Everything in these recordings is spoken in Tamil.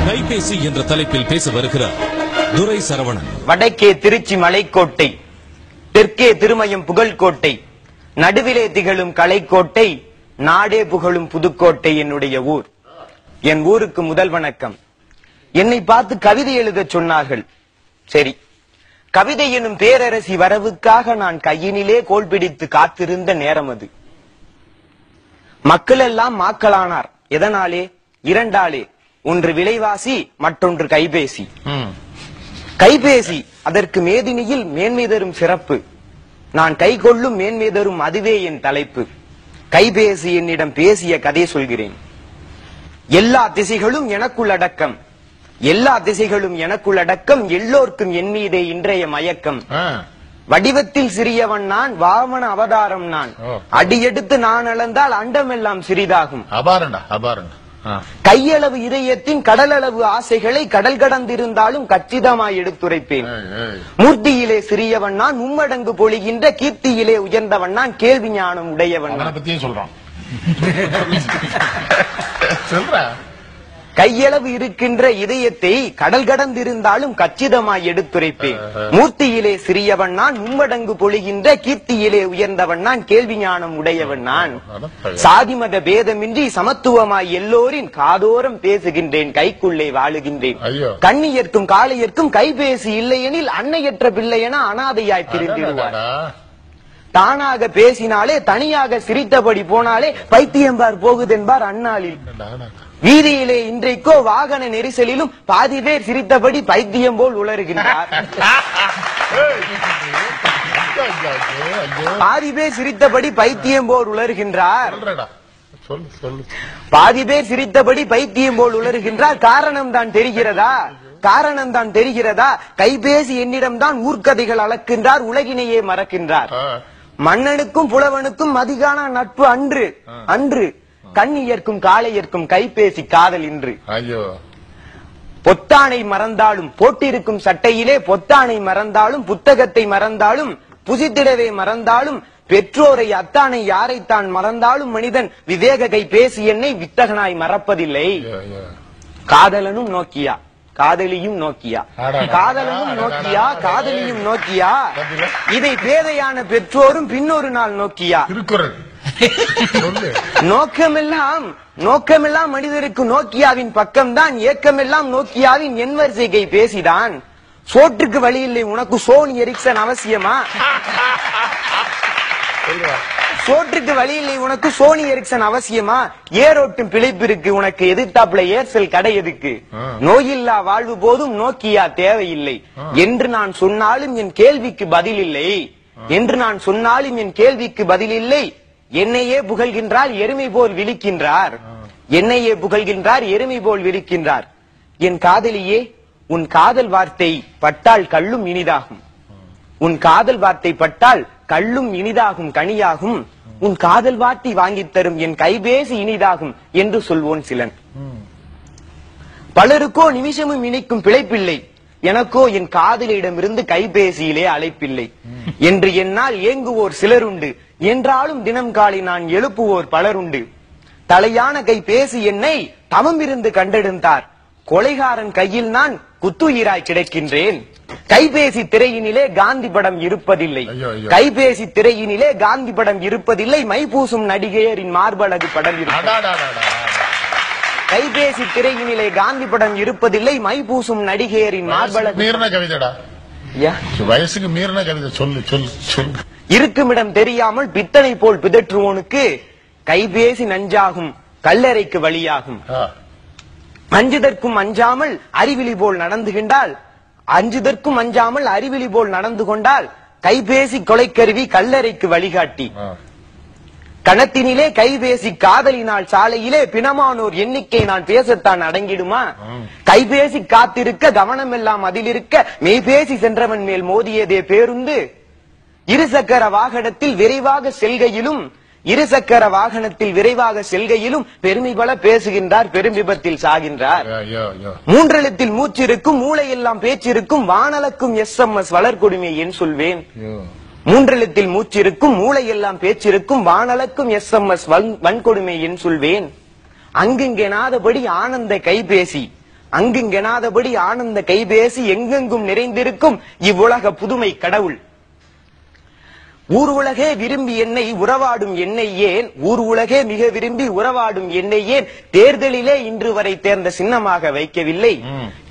கைபேசி என்ற தலைப்பில் பேச வருகிறார் துரை சரவணன். வடக்கே திருச்சி மலைக்கோட்டை, தெற்கே திருமயம் புகழ்கோட்டை, நடுவிலே திகழும் கலைக்கோட்டை, நாடே புகழும் புதுக்கோட்டை என்னுடைய ஊர். என் ஊருக்கு முதல் வணக்கம். என்னை பார்த்து கவிதை எழுதச் சொன்னார்கள். சரி, கவிதை எனும் பேரரசி வரவுக்காக நான் கையினிலே கோல் பிடித்து காத்திருந்த நேரம் அது. மக்கள் எல்லாம் மாக்களானார். எதனாலே? இரண்டாலே. ஒன்று விலைவாசி, மற்றொன்று கைபேசி. கைபேசி அதற்கு மேதினியில் மேன்மை தரும் சிறப்பு. நான் கை கொள்ளும் மேன்மை தரும் அதுவே என் தலைப்பு. கைபேசி என்னிடம் பேசிய கதை சொல்கிறேன். எல்லா திசைகளும் எனக்குள் அடக்கம், எல்லா திசைகளும் எனக்குள் அடக்கம், எல்லோருக்கும் என் மீதே இன்றைய மயக்கம். வடிவத்தில் சிறியவன் நான், வாமன அவதாரம் நான். அடியெடுத்து நான் அளந்தால் அண்டமெல்லாம் சிறிதாகும். கையளவு இதயத்தின் கடலளவு ஆசைகளை கடல் கடந்திருந்தாலும் கச்சிதமாய் எடுத்துரைப்பேன். மூர்த்தியிலே சிறியவன் நான், மும்மடங்கு பொழிகின்ற கீர்த்தியிலே உயர்ந்தவன் நான், கேள்வி ஞானம் உடையவன் சொல்றான். கையளவு இருக்கின்ற இதயத்தை கடல் கடந்திருந்தாலும் கச்சிதமாய் எடுத்துரைப்பேன். மூர்த்தியிலே சிறியவன் நான், மும்மடங்கு பொழிகின்ற கீர்த்தியிலே உயர்ந்தவன் நான், கேள்வி ஞானம் உடையவன் நான். சாதி மத பேதமின்றி சமத்துவமாய் எல்லோரின் காதோரம் பேசுகின்றேன், கைக்குள்ளே வாழுகின்றேன். கண்ணியர்க்கும் காளையர்க்கும் கைபேசி இல்லையெனில் அன்னையற்ற பிள்ளையென அனாதையாய் திரிந்திடுவார். தானாக பேசினாலே, தனியாக சிரித்தபடி போனாலே பைத்தியம்பார் போகுதென்பார் அந்நாளில். வீதியிலே இன்றைக்கோ வாகன நெரிசலிலும் பாதி பேர் சிரித்தபடி பைத்தியம் போல் உளறுகின்றார். பாதி பேர் சிரித்தபடி பைத்தியம் போல் உளறுகின்றார். பாதி பேர் சிரித்தபடி பைத்தியம் போல் உளறுகின்றார். காரணம் தான் தெரிகிறதா? காரணம் தான் தெரிகிறதா? கைபேசி என்னிடம் தான் ஊர்க்கதைகள் அளக்கின்றார், உலகினையே மறக்கின்றார். மன்னனுக்கும் புலவனுக்கும் மதிகான நட்பு அன்று அன்று, கண்ணியர்க்கும் காளையர்க்கும் கைபேசி காதல் இன்று. பொத்தானை மறந்தாலும், போட்டிருக்கும் சட்டையிலே பொத்தானை மறந்தாலும், புத்தகத்தை மறந்தாலும், புசித்திடவே மறந்தாலும், பெற்றோரை அத்தானை யாரைத்தான் மறந்தாலும் மனிதன் விவேக கைபேசி என்னை வித்தகனாய் மறப்பதில்லை. காதலனும் நோக்கியா, காதலியும் நோக்கியா, காதலனும் நோக்கியா, காதலியும் நோக்கியா, இதை பேதையான பெற்றோரும் பின்னொரு நாள் நோக்கியா. நோக்கமெல்லாம் மனிதருக்கு நோக்கியாவின் பக்கம்தான், ஏக்கமெல்லாம் நோக்கியாவின் எண்வரிசை பேசிதான். சோற்றுக்கு வழி இல்லை உனக்கு சோனி எரிக்சன் அவசியமா? சோற்றுக்கு வழி இல்லை உனக்கு சோனி எரிக்சன் அவசியமா? ஏரோட்டும் பிழைப்பிற்கு உனக்கு எதிர்த்தாப்புல ஏர்செல் கடை எதுக்கு? நோயில்லா வாழ்வு போதும் நோக்கியா தேவையில்லை என்று நான் சொன்னாலும் என் கேள்விக்கு பதில் இல்லை, என்று நான் சொன்னாலும் என் கேள்விக்கு பதில் இல்லை. என்னையே புகழ்கின்றார், எருமை போல் விழிக்கின்றார். என்னையே புகழ்கின்றார், எருமை போல் விழிக்கின்றார். என் காதலியே, உன் காதல் வார்த்தை பட்டால் கள்ளும் இனிதாகும். உன் காதல் வார்த்தை பட்டால் கள்ளும் இனிதாகும், கனியாகும். உன் காதல் வார்த்தை வாங்கித் தரும் என் கைபேசி இனிதாகும் என்று சொல்வோன் சிலன். பலருக்கோ நிமிஷமும் இணைக்கும் பிழைப்பில்லை, எனக்கோ என் காதலிடமிருந்து கைபேசியிலே அழைப்பில்லை என்று என்னால் ஏங்குவோர் சிலருண்டு. என்றாலும் தினம் காலை நான் எழுப்புவோர் பலருண்டு. தலையான கைபேசி என்னை தவம் இருந்து கண்டெடுத்தார். கொலைகாரன் கையில் நான் குத்துயிராய் கிடைக்கின்றேன். கைபேசி திரையினிலே காந்தி படம் இருப்பதில்லை, கைபேசி திரையினிலே காந்தி படம் இருப்பதில்லை. மைபூசும் நடிகையரின் மார்பழகு படம் இருக்கிறது. கைபேசி திரையினிலே காந்தி படம் இருப்பதில்லை, மைபூசும் நடிகையரின் மார்பழகு. வயசுக்கு மீறின கவிதை சொல்லு சொல்லு சொல்லு. இருக்குமிடம் தெரியாமல் பித்தனை போல் பிதற்றுவோனுக்கு கைபேசி நஞ்சாகும், கல்லறைக்கு வழியாகும். அஞ்சுதற்கும் அஞ்சாமல் அறிவிலி போல் நடந்துகின்றால், அஞ்சுதற்கும் அஞ்சாமல் அறிவிலி போல் நடந்து கொண்டால் கைபேசி கொலைக்கருவி கல்லறைக்கு வழிகாட்டி. கணத்தினிலே கைபேசி காதலினால் சாலையிலே பிணமானோர் எண்ணிக்கை நான் பேசத்தான் அடங்கிடுமா? கைபேசி காத்திருக்க கவனம் எல்லாம் அதில் இருக்க மெய்பேசி சென்றவன் மேல் மோதியதே பேருந்து. இருசக்கர வாகனத்தில் விரைவாக செல்கையிலும், இருசக்கர வாகனத்தில் விரைவாக செல்கையிலும் பெருமை பல பேசுகின்றார், பெரும் விபத்தில் சாகின்றார். மூன்றெழுத்தில் மூச்சிருக்கும், மூளையெல்லாம் பேச்சிருக்கும், வானலக்கும் SMS வளர்கொடுமை என் சொல்வேன். மூன்றெழுத்தில் மூச்சிருக்கும், மூளையெல்லாம் பேச்சிருக்கும், வானலக்கும் SMS வன்கொடுமை என் சொல்வேன். அங்குங்கெனாதபடி ஆனந்த கைபேசி, அங்குங்கெனாதபடி ஆனந்த கைபேசி எங்கெங்கும் நிறைந்திருக்கும் இவ்வுலக புதுமை கடவுள். ஊர் உலகே விரும்பி என்னை உறவாடும் என்னை ஏன், ஊர் உலகே மிக விரும்பி உறவாடும் என்னை ஏன் தேர்தலிலே இன்று வரை தேர்ந்த சின்னமாக வைக்கவில்லை.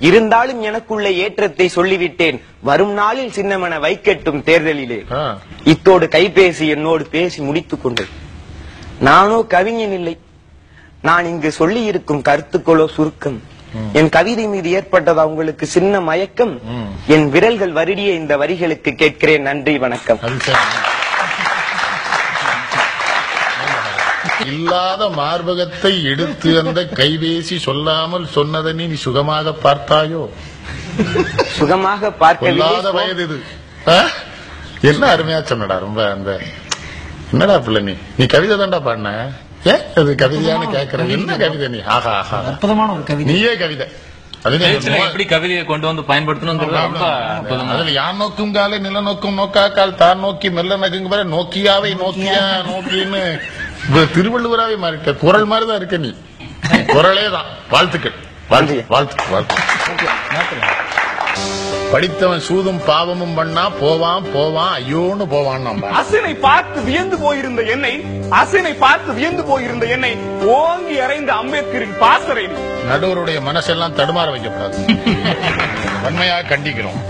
இருந்தாலும் எனக்குள்ள ஏற்றத்தை சொல்லிவிட்டேன், வரும் நாளில் சின்னமென வைக்கட்டும் தேர்தலிலே. இத்தோடு கைபேசி என்னோடு பேசி முடித்துக் கொண்டது. நானோ கவிஞன் இல்லை. நான் இங்கு சொல்லி இருக்கும் கருத்துக்களோ சுருக்கம். என் கவிதை மீது ஏற்பட்டதா உங்களுக்கு சின்ன மயக்கம்? என் விரல்கள் வருடிய இந்த வரிகளுக்கு கேட்கிறேன். நன்றி, வணக்கம். இல்லாத மார்பகத்தை எடுத்து அந்த கைபேசி சொல்லாமல் சொன்னதை நீ சுகமாக பார்த்தாயோ? சுகமாக பார்க்க வயது இது. என்ன அருமையா சொன்னடா. ரொம்ப அந்த என்னடா பிள்ளை நீ கவிதை தான்டா பாடின. அது கவிதையானு கேட்கற. என்ன கவிதை நீ? ஆஹா ஆஹா, அற்புதமான ஒரு கவிதை. நீயே கவிதை. எப்படி கவிதையை கொண்டு வந்து பயன்படுத்தணும். அதுல யான் நோக்கும் காலை நில நோக்கும் நோக்காக்கால் தான் நோக்கி மெல்ல நகுங்க வர நோக்கியாவை நோக்கியா நோக்கின்னு திருவள்ளுவராவே மாறிட்ட. குரல் மாதிரிதான் இருக்க நீ. குரலே தான். வாழ்த்துக்கள், வாழ்த்துக்கள். படித்தவன் சூதும் பாவமும் பண்ணா போவான் போவான் ஐயோன்னு போவான். அசனை பார்த்து வியந்து போயிருந்த என்னை ஓங்கி அறைந்த அம்பேத்கரின் பாசறை. நடுவருடைய மனசெல்லாம் தடுமாற வைக்கப்படாது. வன்மையாக கண்டிக்கிறோம்.